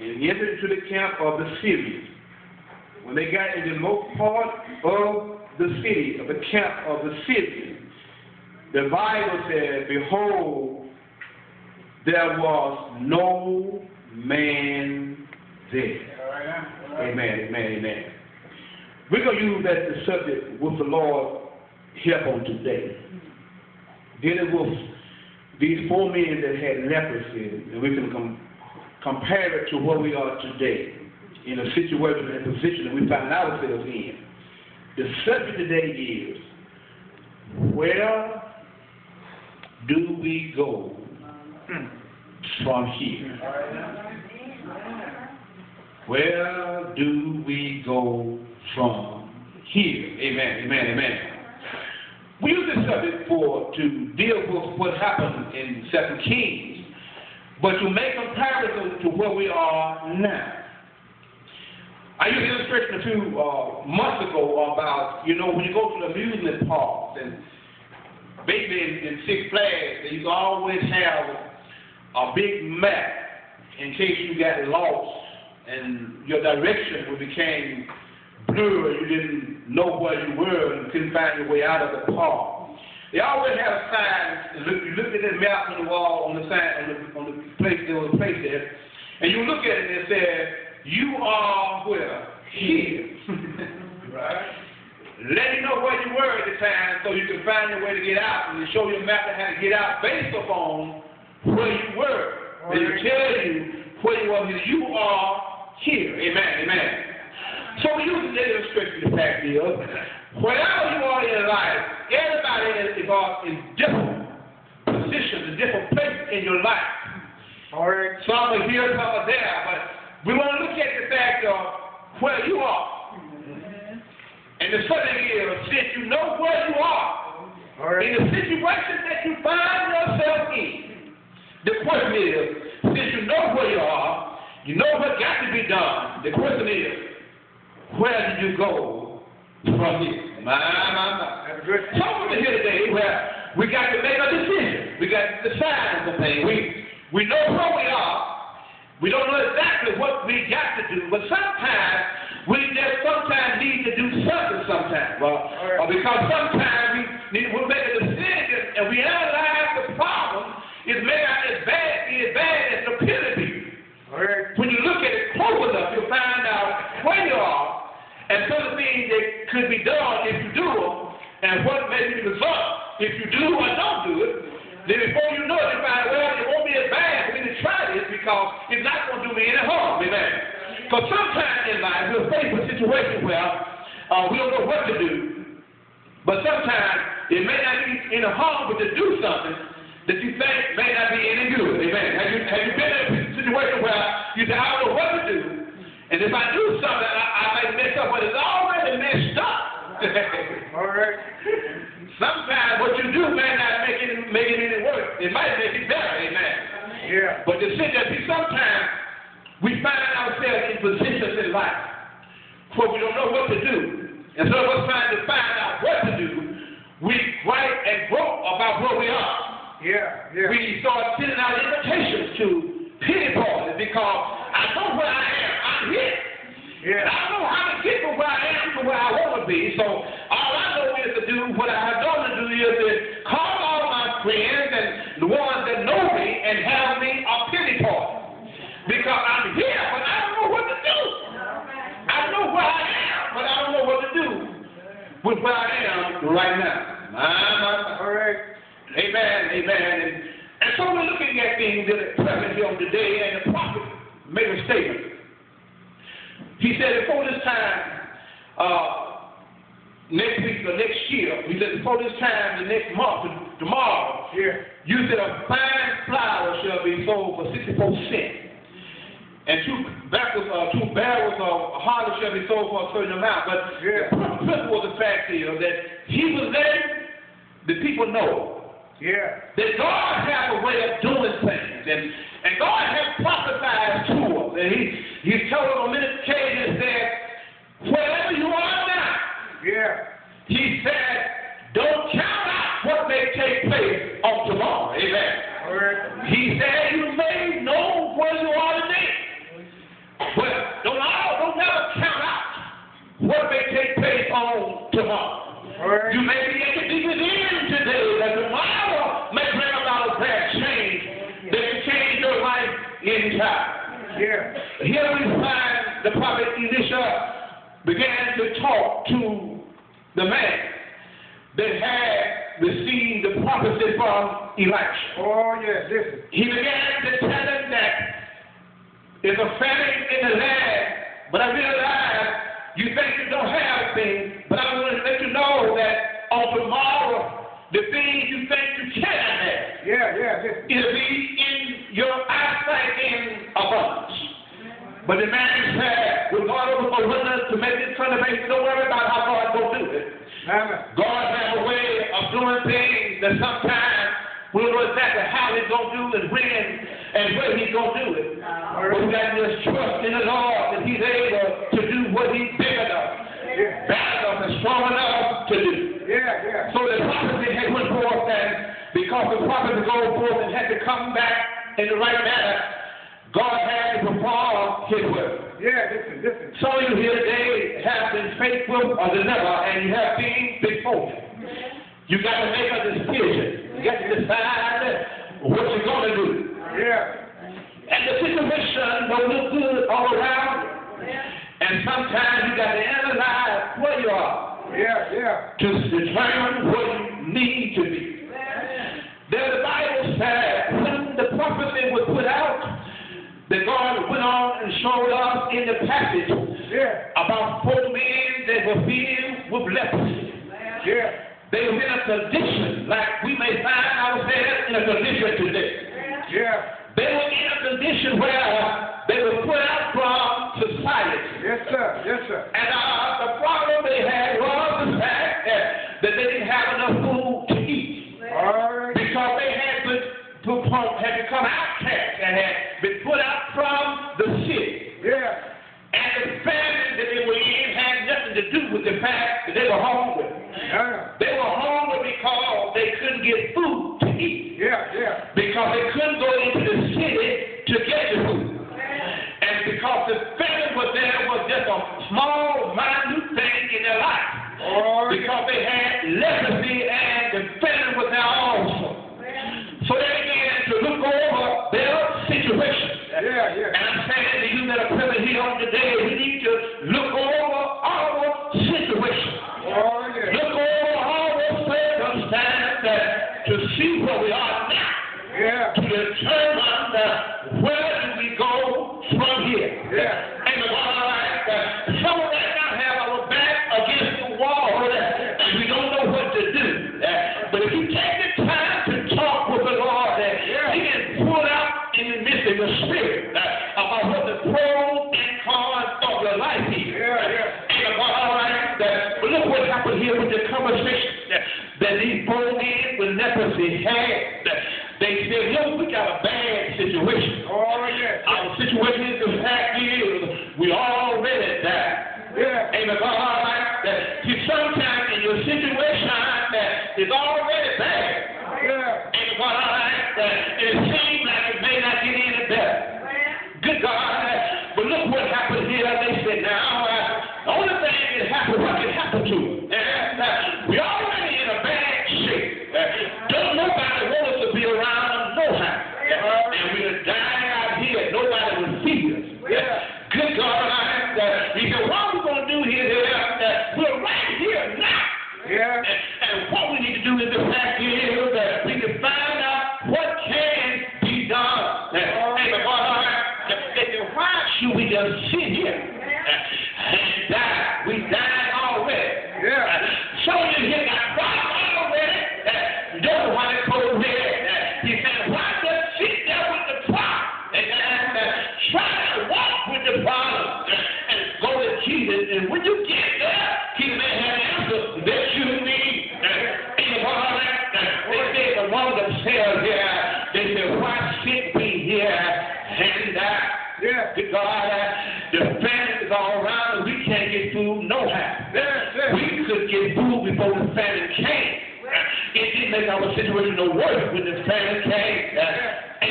and entered into the camp of the Syrians. When they got in the most part of the city, of the camp of the Syrians, the Bible said, behold, there was no man there. Amen, amen, amen. We're going to use that as the subject with the Lord help on today. Dealing with these 4 men that had leprosy, and we can compare it to where we are today in a situation and position that we find ourselves in. The subject today is, where do we go from here? Where do we go from here? Amen, amen, amen. We use this subject to deal with what happened in 2 Kings, but to make comparison to where we are now. I used an illustration a few months ago about, when you go to the amusement parks, and basically in Six Flags, you can always have a big map in case you got lost and your direction became blurred, you didn't know where you were and couldn't find your way out of the park. They always have signs. You look at that map on the wall, on the sign, on the place there was a place there, and you look at it and it says, "You are where? Here." Right. Let you know where you were at the time so you can find your way to get out, and show your map on how to get out based upon where you were. They will tell you where you are. You are here. Amen. Amen. So we use the illustration. The fact is, wherever you are in life, everybody is in different positions, in different places in your life. All right. Some are here, some are there, but we want to look at the fact of where you are. And the subject is, since you know where you are, in the situation that you find yourself in, the question is, since you know where you are, you know what got to be done, the question is, where did you go from here? So we're here today where we got to make a decision. We got to decide some things. We know where we are. We don't know exactly what we got to do, but sometimes we just need to do something sometimes. Because sometimes we make a decision and we analyze the problem. It may not be as bad as it appears to be. When you look at it close enough, you'll find out where you are and some of the things that could be done if you do them, and what may be the result if you do or don't do it. Then before you know it, you find, well, it won't be as bad for me to try this because it's not going to do me any harm. Amen. Because sometimes in life we'll face a situation where we don't know what to do, but sometimes it may not be any harm, but to do something that you think may not be any good. Amen. Have you been in a situation where you say, I don't know what to do, and if I do something, I might mess up, but it's already messed up. All right. Sometimes what you do may not make it any worse. It might make it better. Amen. Yeah. But the thing that sometimes we find ourselves in positions in life where we don't know what to do. And so we're trying to find out what to do. We write and grope about where we are. Yeah. We start sending out invitations to pity parties because I know where I am. I'm here. Yeah. And I know how to get from where I am to where I want to be. So all I know is to do what I have done to do is to call all my friends and the ones that know me and have me a pity party. Because I'm here, but I don't know what to do. I know where I am, but I don't know what to do with where I am right now. All right. Amen, amen. And so we're looking at things that are present here today, and the prophet made a statement. He said, before this time, next week or next year, he said, before this time, the next month, tomorrow, you said a fine flour shall be sold for 64 cents. And two barrels of harvest shall be sold for a certain amount. But the principle of the fact is that he was letting the people know that God has a way of doing things. And God has prophesied to us. And He's told us on many occasions that wherever you are now, He said, don't count out what may take place on tomorrow. Amen. He said, you may know where you are today. in time. Yeah. Here we find the prophet Elisha began to talk to the man that had received the prophecy from Elisha. Oh, yes, listen. He began to tell him that there's a famine in the land, but I realize you think you don't have things, but I want to let you know that on tomorrow, the things you think you cannot have, listen. it'll be in your eyesight in abundance. But the man said, with God over my witness to make this condemnation, don't worry about how God will do it. Amen. God has a way of doing things that sometimes we don't know exactly how he's going to do it, when, and where he's going to do it. But we got to just trust in the Lord that he's able to do what he's big enough, bad enough, and strong enough to do. So the prophecy had went forth, and because the prophecy go forth and had to come back in the right manner, God had to perform his will. Listen. Some of you here today have been faithful or never, and you have been before. You got to make a decision. You got to decide what you're going to do. And the situation don't look good all around you. And sometimes you got to analyze where you are. To determine what you need to be. Then the Bible said when the prophecy was put out, that God went on and showed us in the passage about 4 men that were filled with leprosy. They were in a condition like we may find ourselves in a condition today. They were in a condition where they were put out from society. Yes, sir. And the problem they had was the fact that they didn't have enough food to eat. Because they had become outcasts and had been put out from the city. And the famine that they were in had nothing to do with the fact that they were hungry. They were hungry because they couldn't get food to eat. Because they couldn't go into the city to get the food. And because the famine was there was just a small, minute thing in their life. Because they had leprosy and the famine was there also. So they began to look over their situation. And I'm saying to you that are present here on today, we need to look over our situation. Look over our circumstances to see where we are now. To determine where do we go from here. And the some of us now have our back against the wall and we don't know what to do. But if you take the time to talk with the Lord, he can pull out in the midst of your spirit about what the pros and cons of your life is. But look what happened here with the conversation that these 4 men with leprosy had. They said, look, we got a bad situation. Our situation is the fact is we already died. Amen. See, sometimes in your situation is already bad. And it seems like it may not get any better. Good God. But look what happened here. They said, now, the only thing that happened, what can happen to us? We're already in a bad shape. Don't nobody want us to be around no how. And we'll die out here. Nobody will see us. Good God. He said, what are we going to do here? We're right here now. And what we need to do is the fact is that we can find out what can be done. Why should we just sit here and die? We died already. Some of you here got problems already. Don't know why they cold here. He said, why just sit there with the problem and try to walk with the problem and go to Jesus. And when you get there, he may have an answer that you need. They said among themselves here, they said, why sit we here and die? Good God, the famine is all around and we can't get food no how. We could get food before the famine came. It didn't make our situation no worse when the famine came. I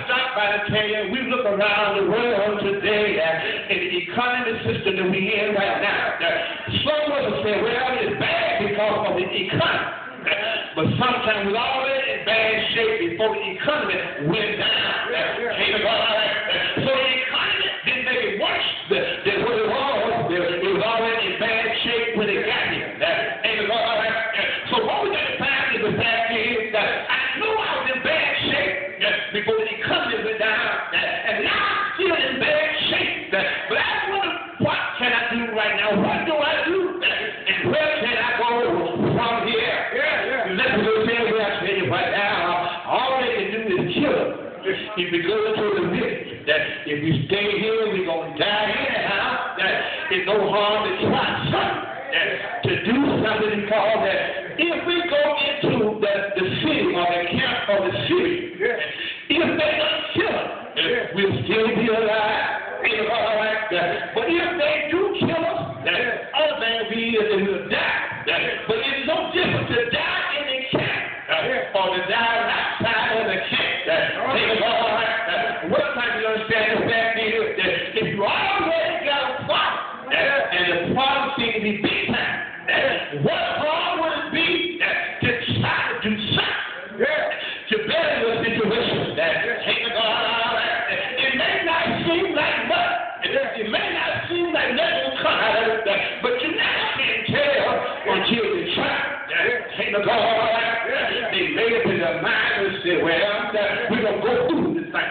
stopped by to tell you, we look around the world today in the economic system that we're in right now. Some of us say, well, it's bad because of the economy. But sometimes we're already in bad shape before the economy went down. So the economy didn't make it worse than what it was. It was already in bad shape when it got here. So what we got to find is the fact is that I know I was in bad shape before the economy went down, and now I'm still in bad shape. But I wonder, what can I do right now? What do I do? And where can I go from here? Let me go tell you where I tell you right now. All they can do is kill us. If we go to the village, that if we stay here, we're going to die anyhow. That it's no harm to try something. To do something because that if we go into the city or the camp of the city, if they don't kill us, we'll still be alive. But if they do kill us, other than we'll die. But it's no different to die in the camp or to die outside of the camp. What time you understand the fact is that if you already got a problem, and the problem seems to be big time, what harm would it be to try to do something to better your situation? It may not seem like much. It may not seem like nothing will come out of it, but you never can tell until you try. They made up in their mind and said, well, we're going to go through this thing.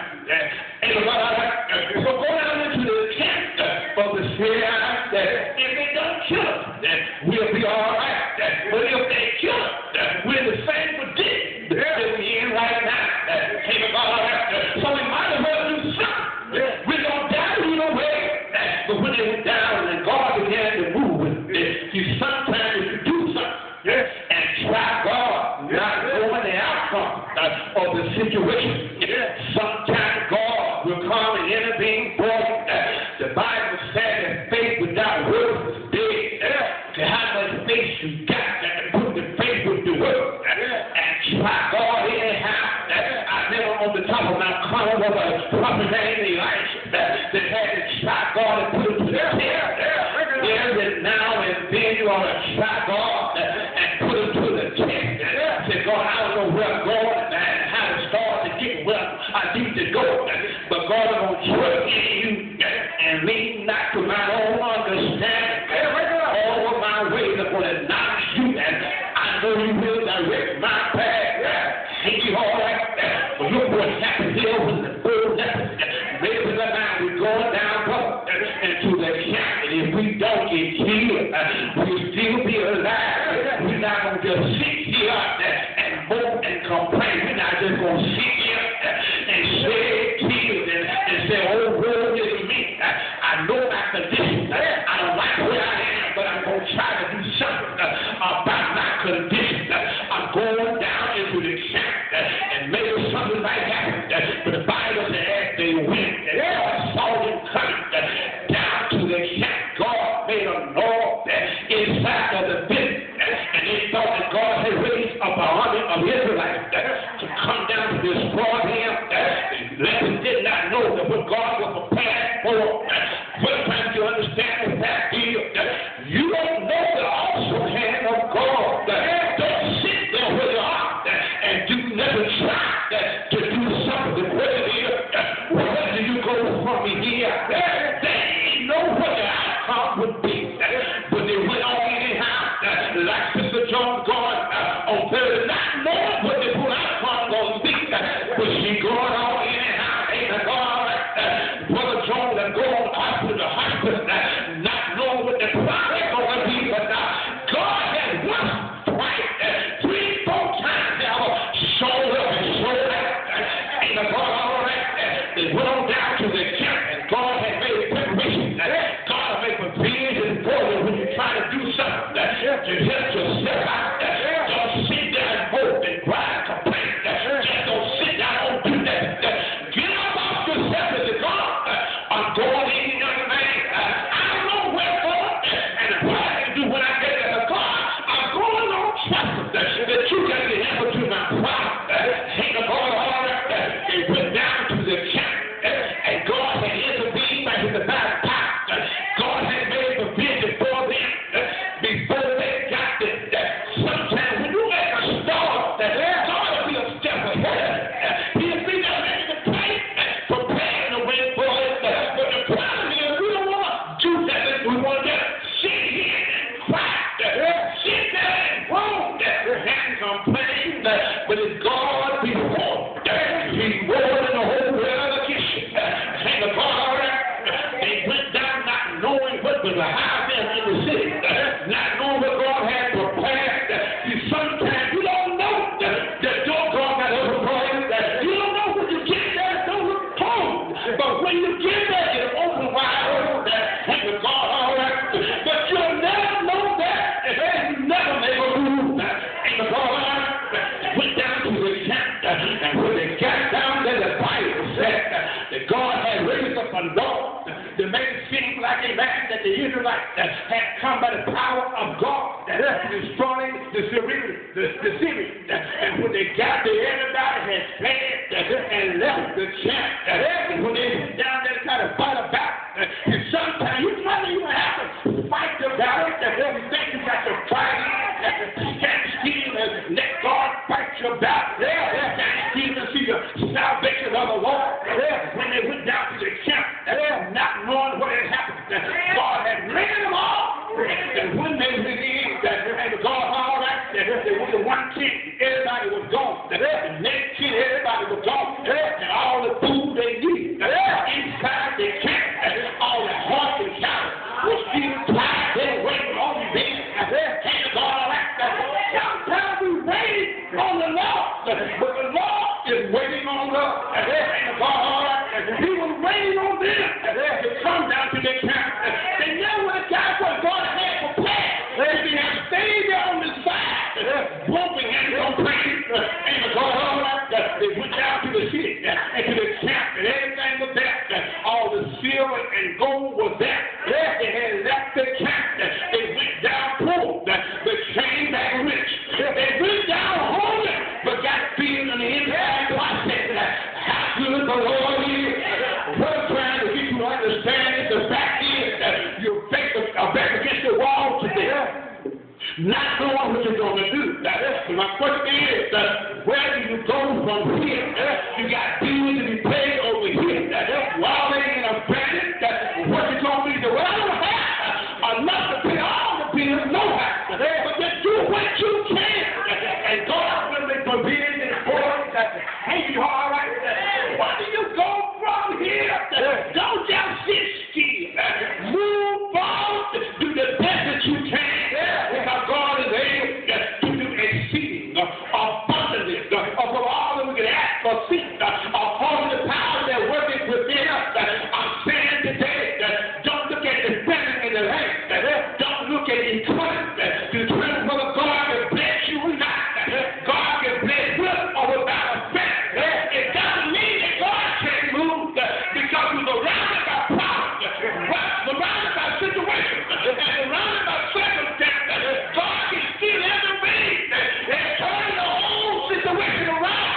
So go down into the camp of the city. If they don't kill us, we'll be all right. But if they kill us, we're in the same position that we're in right now. So we might as well do something. We're going to die either way. But when they went down and God began to move, sometimes if you do something and try God, not knowing the outcome of the situation, sometimes God will come and intervene for you. The Bible said that faith without works is dead. To how much faith you got to put the faith with the work and try God anyhow. I remember on the top of Mount Carmel was a prophet named Elijah that had to try God and put him to the test. Every now and then you ought to try God and put him to the test. Say, God, I don't know where I'm going and how to start to get where I need to go. But God, I'm going to trust in you and lean not to my own understanding. All of my ways are going to acknowledge you, and I know you will direct my path. Ain't you all right? But look what happened here when the bird left. Maybe now we're going down into the camp, and if we don't get killed, we'll still be alive. We're not going to just sit here and mope and complain. We're not just going to sit here and shed tears and say, oh, woe is me. I know my condition. I don't like where I am, but I'm going to try to do something about my condition. I'm going down into the camp, and maybe something might happen. But the Bible says as they went, God saw them coming down to the camp. God made a noise inside of the village, and they thought that God had raised up an army of Israelites to come down to destroy them. They did not know that what God was prepared for. Sometimes you understand the fact is you don't know the awesome hand of God. Don't sit there where you are and do nothing. Try to do something. Where it is, where do you go from here? They didn't know what the outcome would be, but they went on anyhow. Like Sister John going on Thursday, not knowing what the full outcome was going to be, but she going on anyhow. Ain't a God. Brother John that go on hospital to hospital, not knowing what the problem is going to be, but God has once, twice, 3, 4 times now showed up and showed out. Ain't a God all right? They went on down to the camp, and God had made preparation. God will make provision for you when you try to do something to help yourself out. Don't sit there and mope and cry and complain. Just don't sit down and do that. Get up off yourself and say, God, I'm going in, young man. I don't know where I'm going and what I can do when I get there. But God, I'm going on trusting that you got the answer to my problem. Ain't the God all right? They went down to the camp, and God had intervened like in the back pot. God had made provision for them before they got there. Sometimes when you make a start But when you get there, it's open wide open. And the God, all right. But you'll never know that. And you never make a move. And the God, all right, went down to the camp. And when they got down there, the Bible said that God had raised up a Lord to make it seem like a man that the Israelites had come by the power of God, destroying the Syrians. And when they got there, everybody had fled and left the camp. And when they went down there to try to fight a battle, and sometimes you might even have to fight the battle. You think you got to fight it, stand still and let God fight your battle. Stand still and see the salvation of the Lord. When they went down to the camp, not knowing what had happened, God had ran them all. And when they went in, and God, all right, they went to one tent, everybody was gone. The next tent, everybody was gone. And all the food they needed inside the camp, all the horse and cattle was still tied there waiting on them. And God, all right, sometimes we wait on the Lord, but the Lord is waiting on us. And God, all right, He was waiting on them to come down to their camp. They never would have got what God had prepared. They have stayed there on the side, bumping and complaining. And God, all right, they went down to the city and to the camp, and everything was there. All the silver and gold was there. They had left the camp. They went down poor, but came back rich. They went down hungry, but got filled in the entire process. How good the Lord is. What I'm trying to get you to understand is the fact is that you're back against the wall today, not knowing what you're going to do. So my question is, where do you go from here? You got bills to be paid over here. While they in a panic, what you going to do? Well, I don't have enough to pay all the bills, no house. But just do what you can. And God will make provision for it. Hey, you all right? Where do you go from here? Don't just sit still. Move forward. Do the best that you can. Because God is able to do exceeding abundantly above all that we can ask or seek, according to the power that worketh within us. I'm saying today, don't look at the spending in the land. Don't look at the economy. Determine whether God can bless you or not. God can bless with or without a spend. It doesn't mean that God can't move because we're surrounded by problems, surrounded by situations, and surrounded by circumstances. God can still intervene and turn the whole situation around.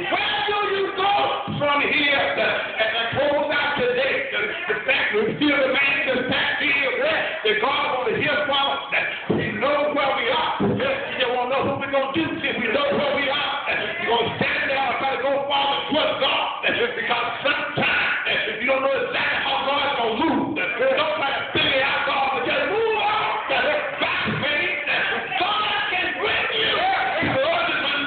Where do you go from here? And I close out today the fact that we feel the man that's back here, that God wants to hear from us. He knows where we are. He don't want to know what we're going to do till we know where we are. You're going to stand there and try to go forward and trust God. Because sometimes you don't know exactly how God's going to move. Don't try to figure out God, but just move on. By faith, God can bring you. The other one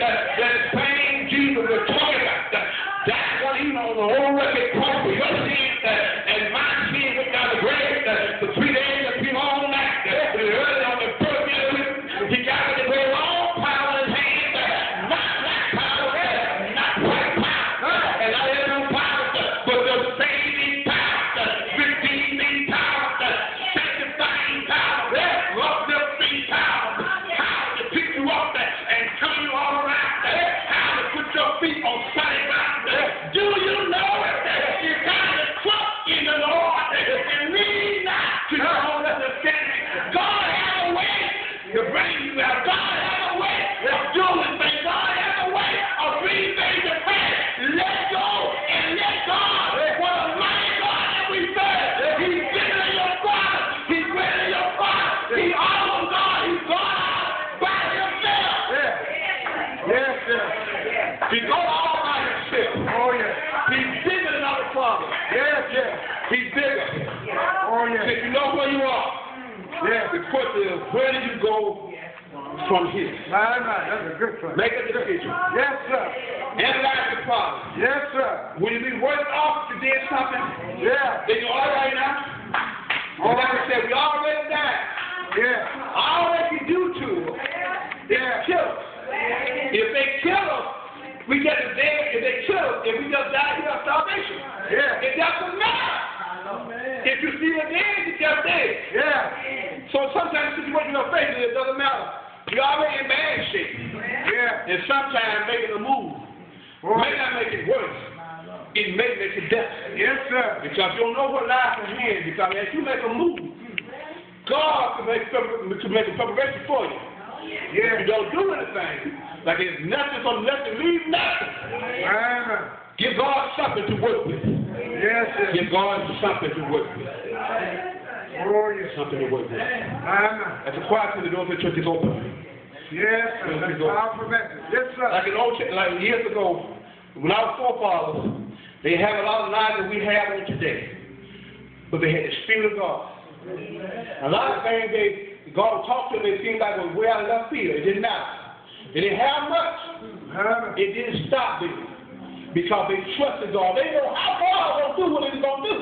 that same Jesus was talking about. That's what he knows the whole record point for your sins and my sin went down the grave for 3 days and 3 long nights. Early on the first day, he got it to wear all power in his hands, not black power, not white power, and not every power, but the saving power, the redeeming power, the sanctifying power, the uplifting power, how to pick you up and turn you all around, how to put your feet on solid ground. Do you know it? You got to trust in the Lord and lean not to your own understanding. God has a way to bring you out. God has a way of doing things. God has a way of bringing things to pass. Let go and let God. What a mighty God that we serve. He's bigger than your father. He's greater than your father. He's awesome God. He's God by himself. Yes, sir. He's God all by himself. Oh, yes. He's bigger than our father. Yes, yes. He's bigger. Oh, yes. If you know where you are, the question is, where do you go from here? My, that's a good one. Make a decision. Yes, sir. Analyze the problem. Yes, sir. Will you be worse off if you did something? Yeah. Then you're all right now? All Like I right. said, we already died. Yeah. All they can do to us is kill us. If they kill us, We just as dead if they kill us. If we just die, we have salvation. Yeah. It doesn't matter. If you see a dead, you just dead. Yeah. So sometimes situation you're facing, it doesn't matter. You're already in bad shape. Yeah. And sometimes making a move may not make it worse. It may make it better. Yes, sir. Because you don't know what lies ahead. Because as you make a move, God can make a preparation for you. Yeah. If you don't do anything, like there's nothing from nothing, leave nothing. Give God something to work with. Yes, sir. Give God something to work with. Oh, yes. Something to work with. That's a quiet thing the door of the church is open. Yes, sir. That's a powerful message. Yes, sir. Like years ago, when our forefathers, they have a lot of lives that we have on today. But they had the Spirit of God. A lot of things God would talk to them, it seemed like it was way out of left field. It didn't matter. They didn't have much. It didn't stop them. Because they trusted God. They know how God will do what He's going to do.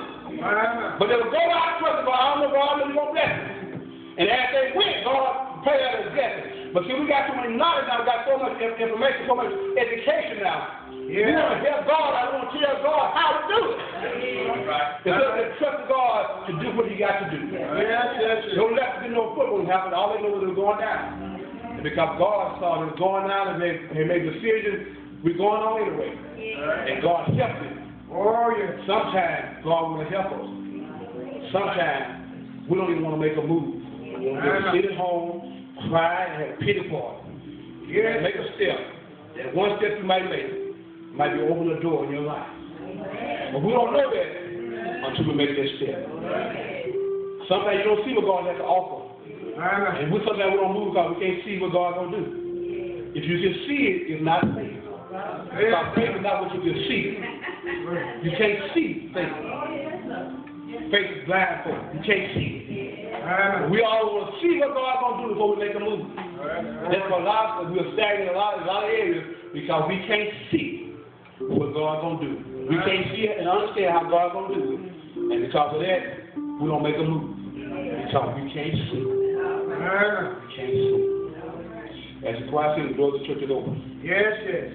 But they would go out and trust God. I don't know God really going to bless them. And as they went, God prayed out His blessing. But see, we got so much knowledge now. We got so much information, so much education now. Yeah. We want to help God. I want to tell God how to do it. Instead of trust God to do what He got to do. Don't let them know football happen. All they know is it's going down. And because God saw it going down and they made decisions, we're going on anyway. And God helped it. Oh, yeah. Sometimes God will help us. Sometimes we don't even want to make a move. We want to sit at home, cry, and have a pity party. Yeah. Make a step. That one step you might make might be open the door in your life. But we don't know that until we make that step. Sometimes you don't see what God has to offer. And sometimes we don't move because we can't see what God's going to do. If you can see it, it's not faith. Because faith is not what you can see. You can't see faith. Faith is blind faith. You can't see it. We all want to see what God's going to do before we make a move. That's why we're stagnant in a lot of areas because we can't see what God's going to do. We can't see it and understand how God's going to do it. And because of that, we don't make a move. Because we can't see. We can't see. As the choir sings, the doors of the church is open. Yes, yes.